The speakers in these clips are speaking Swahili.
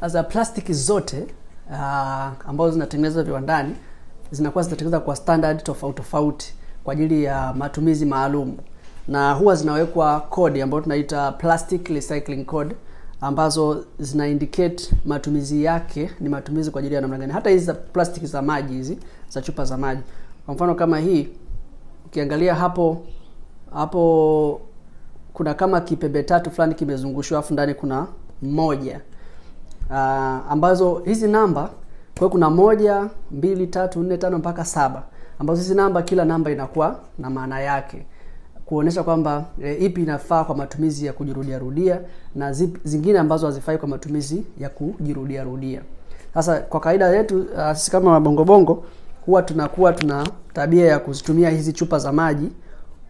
za plastiki zote ambazo zinatengenezwa viwandani zinakuwa zinatengenezwa kwa standard tofauti tofauti kwa ajili ya matumizi maalum, na huwa zinawekwa code ambayo tunaita plastic recycling code, ambazo zina indicate matumizi yake ni matumizi kwa ajili ya namna gani. Hata hizi za plastiki za maji, hizi za chupa za maji, kwa mfano kama hii, ukiangalia hapo kuna kama kipembe tatu fulani kimezungushwa, afu ndani kuna moja, ambazo hizi namba, kwa kuna 1, 2, 3, 4, 5 mpaka 7, ambazo hizi namba, kila namba inakuwa na maana yake, kuonesha kwamba ipi inafaa kwa matumizi ya kujirudia rudia na zingine ambazo hazifai kwa matumizi ya kujirudia rudia. Sasa kwa kaida yetu sisi kama wabongo huwa tuna tabia ya kuzitumia hizi chupa za maji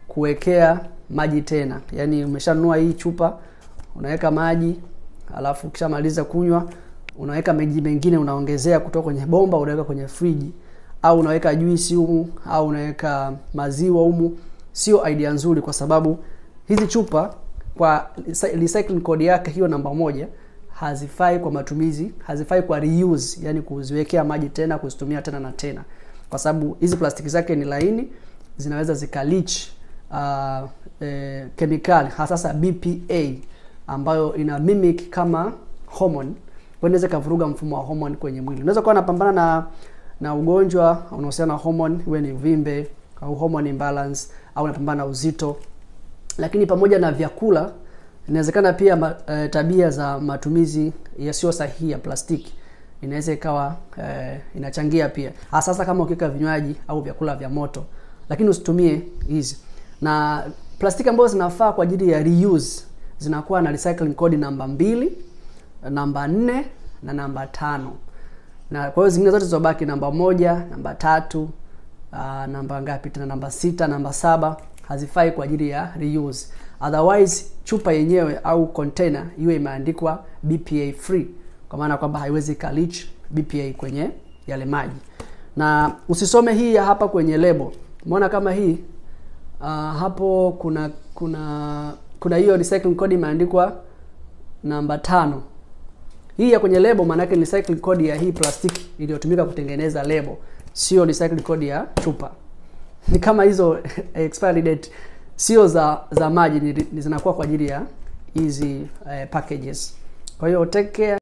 kuwekea maji tena. Yaani umeshanunua hii chupa, unaweka maji, alafu ukishamaliza kunywa unaweka maji mengine unaongezea kutoka kwenye bomba, unaweka kwenye friji, au unaweka juisi humu, au unaweka maziwa humu. Sio idea nzuri, kwa sababu hizi chupa kwa recycling code yake hiyo namba 1 hazifai kwa matumizi, hazifai kwa reuse, yani kuziwekea maji tena, kuzitumia tena na tena, kwa sababu hizi plastiki zake ni laini, zinaweza zikaleach chemical, hasa BPA ambayo ina mimic kama hormone, kwa inaweza kuvuruga mfumo wa hormone kwenye mwili. Unaweza kuwa unapambana na ugonjwa unaohusiana na hormone, iwe ni uvimbe au hormone imbalance, au unapambana na uzito. Lakini pamoja na vyakula, inawezekana pia tabia za matumizi yasiyo sahihi ya plastiki inaweza ikawa inachangia pia, hasa kama ukika vinywaji au vyakula vya moto. Lakini usitumie hizi. Na plastiki ambazo zinafaa kwa ajili ya reuse zinakuwa na recycling code namba 2, namba 4 na namba 5. Na kwa hiyo zingine zote zilizobaki, namba 1, namba 3, namba ngapi tena, namba 6, namba 7, hazifai kwa ajili ya reuse. Otherwise chupa yenyewe au container iwe imeandikwa BPA free, kwa maana kwamba haiwezi kaleach BPA kwenye yale maji. Na usisome hii hapa kwenye label. Umeona kama hii hapo kuna hiyo recycling code imeandikwa namba 5. Hii ya kwenye label maana yake ni recycling code ya hii plastiki iliyotumika kutengeneza label, sio recycling code ya chupa. Ni kama hizo expiry date sio za maji, ni zinakuwa kwa ajili ya hizi packages. Kwa hiyo take care.